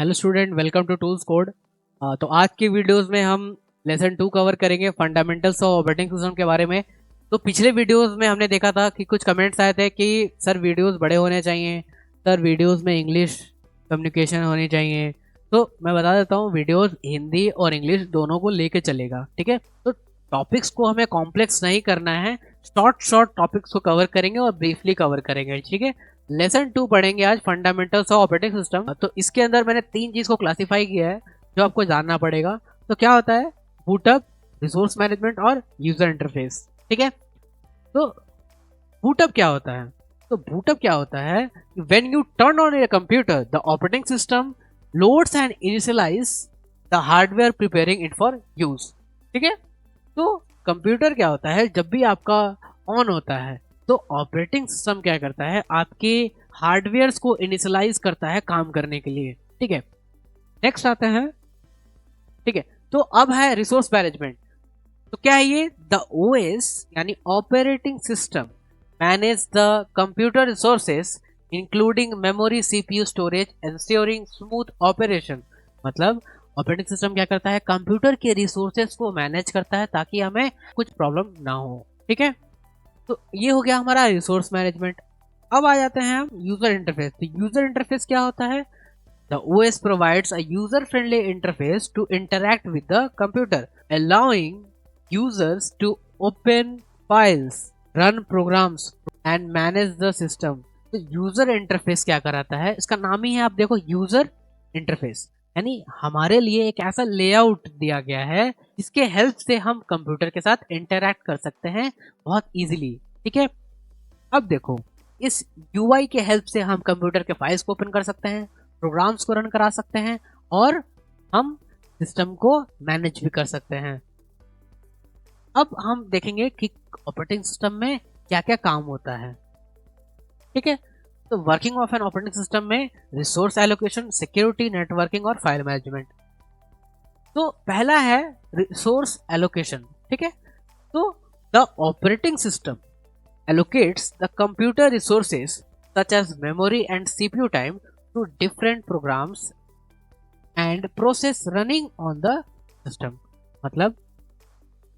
Hello student, welcome to tools code. तो आज की वीडियोस में हम लेसन 2 कवर करेंगे, फंडामेंटल्स ऑफ ऑपरेटिंग सिस्टम के बारे में। तो पिछले वीडियोस में हमने देखा था कि कुछ कमेंट्स आए थे कि सर वीडियोस बड़े होने चाहिए, सर वीडियोस में इंग्लिश कम्युनिकेशन होनी चाहिए। तो मैं बता देता हूँ, वीडियोस हिंदी और इंग्लिश दोनों को लेके चलेगा, ठीक है। तो टॉपिक्स को हमें कॉम्प्लेक्स नहीं करना है, शॉर्ट टॉपिक्स को कवर करेंगे और ब्रीफली कवर करेंगे, ठीक है। लेसन 2 पढ़ेंगे आज, फंडामेंटल्स ऑफ ऑपरेटिंग सिस्टम। तो इसके अंदर मैंने 3 चीज को क्लासिफाई किया है जो आपको जानना पड़ेगा। तो क्या होता है? बूटअप, रिसोर्स मैनेजमेंट और यूजर इंटरफेस, ठीक है। तो बूटअप क्या होता है? तो बूटअप क्या होता है? When you turn on your computer, the operating system loads and initialise the hardware preparing it for use, ठीक है। तो कंप्यूटर क्या होता है? जब भी आपका ऑन होता है तो ऑपरेटिंग सिस्टम क्या करता है? आपके हार्डवेयर्स को इनिशियलाइज करता है काम करने के लिए, ठीक है। नेक्स्ट आते हैं, ठीक है। तो अब है रिसोर्स मैनेजमेंट। तो क्या है ये? द ओएस यानी operating system manage the computer resources including memory, CPU, storage, ensuring smooth operation. मतलब ऑपरेटिंग सिस्टम क्या करता है? कंप्यूटर के रिसोर्सेस को मैनेज करता है ताकि हमें कुछ प्रॉब्लम ना हो, ठीक है। तो ये हो गया हमारा रिसोर्स मैनेजमेंट। अब आ जाते हैं हम यूजर इंटरफेस। तो यूजर इंटरफेस क्या होता है? The OS provides a user friendly interface to interact with the computer, allowing users to open files, run programs and manage the system. तो यूजर इंटरफेस क्या कराता है? इसका नाम ही है, आप देखो, यूजर इंटरफेस। यानी हमारे लिए एक ऐसा लेआउट दिया गया है जिसके हेल्प से हम कंप्यूटर के साथ इंटरैक्ट कर सकते हैं बहुत इजीली, ठीक है। अब देखो, इस यूआई के हेल्प से हम कंप्यूटर के फाइल्स को ओपन कर सकते हैं, प्रोग्राम्स को रन करा सकते हैं और हम सिस्टम को मैनेज भी कर सकते हैं। अब हम देखेंगे कि ऑपरेटिंग सिस्टम में क्या क्या काम होता है, ठीक है। तो working of an operating system में रिसोर्स एलोकेशन, सिक्योरिटी, नेटवर्किंग और फाइल मैनेजमेंट। तो पहला है रिसोर्स एलोकेशन, ठीक है। तो the operating system allocates the computer resources such as memory and CPU time to different programs and process running on the system। मतलब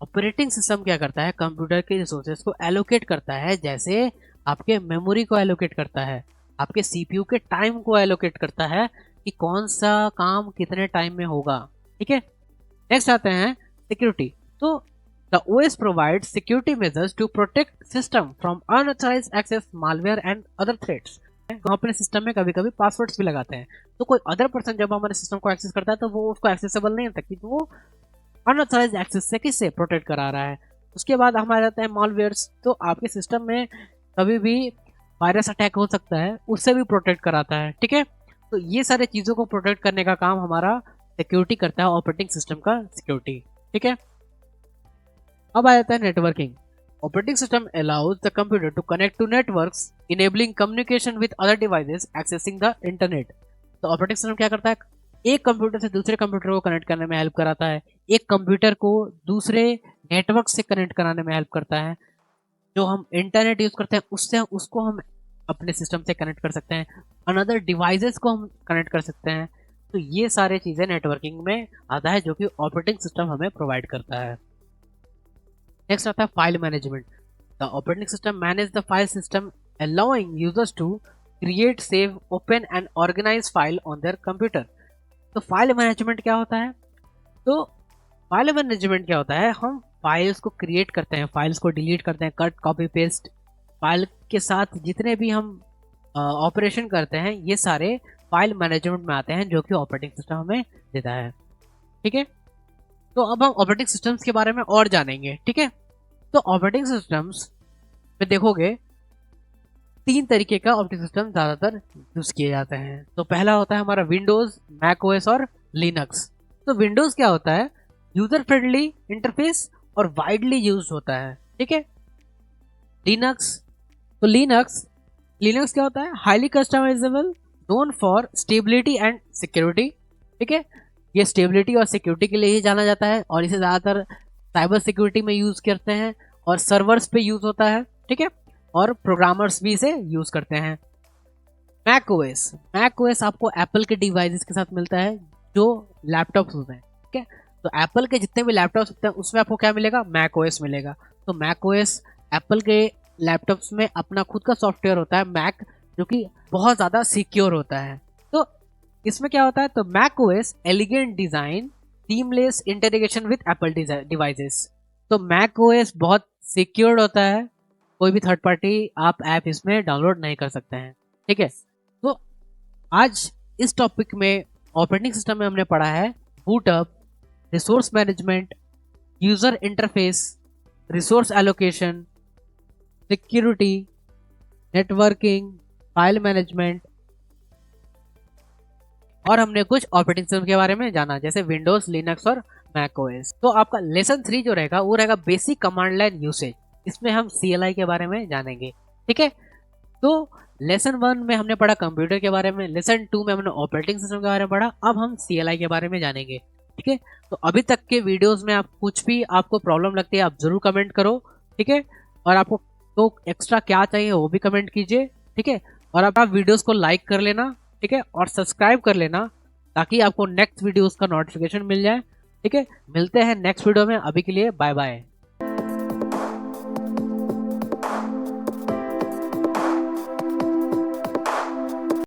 operating system क्या करता है? कंप्यूटर के रिसोर्सेज को एलोकेट करता है, जैसे आपके मेमोरी को एलोकेट करता है, आपके सीपीयू के टाइम को एलोकेट करता है कि कौन सा काम कितने टाइम में होगा, ठीक है। नेक्स्ट आते हैं सिक्योरिटी। तो the OS provides security measures to protect system from unauthorized access, malware and other threats। हम अपने सिस्टम में कभी कभी पासवर्ड्स भी लगाते हैं, तो कोई अदर पर्सन जब हमारे सिस्टम को एक्सेस करता है तो वो उसको एक्सेसिबल नहीं होता, कि वो अनऑथराइज्ड एक्सेस से किससे प्रोटेक्ट करा रहा है। उसके बाद हमारे जाते हैं मॉलवेयर्स। तो आपके सिस्टम में कभी भी वायरस अटैक हो सकता है, उससे भी प्रोटेक्ट कराता है, ठीक है। तो ये सारे चीज़ों को प्रोटेक्ट करने का काम हमारा सिक्योरिटी करता है, ऑपरेटिंग सिस्टम का सिक्योरिटी, ठीक है। अब आ जाता है networking. Operating system allows the computer to connect to networks, enabling communication with other devices accessing the internet. तो ऑपरेटिंग सिस्टम क्या करता है? एक कंप्यूटर से दूसरे कंप्यूटर को कनेक्ट करने में हेल्प कराता है, एक कंप्यूटर को दूसरे नेटवर्क से कनेक्ट कराने में हेल्प करता है। जो हम इंटरनेट यूज करते हैं उससे उसको हम अपने सिस्टम से कनेक्ट कर सकते हैं, अनदर डिवाइसेस को हम कनेक्ट कर सकते हैं। तो ये सारे चीज़ें नेटवर्किंग में आता है जो कि ऑपरेटिंग सिस्टम हमें प्रोवाइड करता है। नेक्स्ट आता है file management. The operating system manage the file system, allowing users to create, save, open and organise file on their computer. तो फाइल मैनेजमेंट क्या होता है? तो फाइल मैनेजमेंट क्या होता है? हम फाइल्स को क्रिएट करते हैं, फाइल्स को डिलीट करते हैं, कट, कॉपी, पेस्ट। फाइल के साथ जितने भी हम ऑपरेशन करते हैं ये सारे फाइल मैनेजमेंट में आते हैं, जो कि ऑपरेटिंग सिस्टम हमें देता है, ठीक है। तो अब हम ऑपरेटिंग सिस्टम्स के बारे में और जानेंगे, ठीक है। तो ऑपरेटिंग सिस्टम्स में देखोगे 3 तरीके का ऑपरेटिंग सिस्टम ज़्यादातर यूज़ किए जाते हैं। तो पहला होता है हमारा विंडोज़, मैक ओएस और लिनक्स। तो विंडोज़ क्या होता है? यूज़र फ्रेंडली इंटरफेस और वाइडली यूज होता है, ठीक है। लिनक्स, तो लिनक्स क्या होता है? Highly customisable, known for stability and security, ठीक है। ये स्टेबिलिटी और सिक्योरिटी के लिए ही जाना जाता है और इसे ज़्यादातर साइबर सिक्योरिटी में यूज़ करते हैं और सर्वर्स पे यूज़ होता है, ठीक है। और प्रोग्रामर्स भी इसे यूज़ करते हैं। मैक ओएस आपको एप्पल के डिवाइसेस के साथ मिलता है जो लैपटॉप्स होते हैं, ठीक है। तो एप्पल के जितने भी लैपटॉप्स होते हैं उसमें आपको क्या मिलेगा, मैक ओएस मिलेगा। तो मैक ओएस एप्पल के लैपटॉप्स में अपना खुद का सॉफ्टवेयर होता है मैक, जो कि बहुत ज़्यादा सिक्योर होता है। तो इसमें क्या होता है, तो Mac OS elegant design, seamless integration with Apple devices. तो मैक ओएस बहुत सिक्योर्ड होता है, कोई भी थर्ड पार्टी आप ऐप इसमें डाउनलोड नहीं कर सकते हैं, ठीक है। तो आज इस टॉपिक में ऑपरेटिंग सिस्टम में हमने पढ़ा है boot up, resource management, user interface, resource allocation, security, networking, file management, और हमने कुछ ऑपरेटिंग सिस्टम के बारे में जाना जैसे विंडोज, लिनक्स और मैक ओएस। तो आपका लेसन 3 जो रहेगा वो रहेगा बेसिक कमांड लाइन यूसेज। इसमें हम CLI के बारे में जानेंगे, ठीक है। तो लेसन 1 में हमने पढ़ा कंप्यूटर के बारे में, लेसन 2 में हमने ऑपरेटिंग सिस्टम के बारे में पढ़ा, अब हम CLI के बारे में जानेंगे, ठीक है। तो अभी तक के वीडियोस में आप कुछ भी आपको प्रॉब्लम लगती है आप जरूर कमेंट करो, ठीक है। और आपको तो एक्स्ट्रा क्या चाहिए वो भी कमेंट कीजिए, ठीक है। और अब आप वीडियोस को लाइक कर लेना, ठीक है, और सब्सक्राइब कर लेना ताकि आपको नेक्स्ट वीडियोस का नोटिफिकेशन मिल जाए, ठीक है। मिलते हैं नेक्स्ट वीडियो में, अभी के लिए बाय बाय।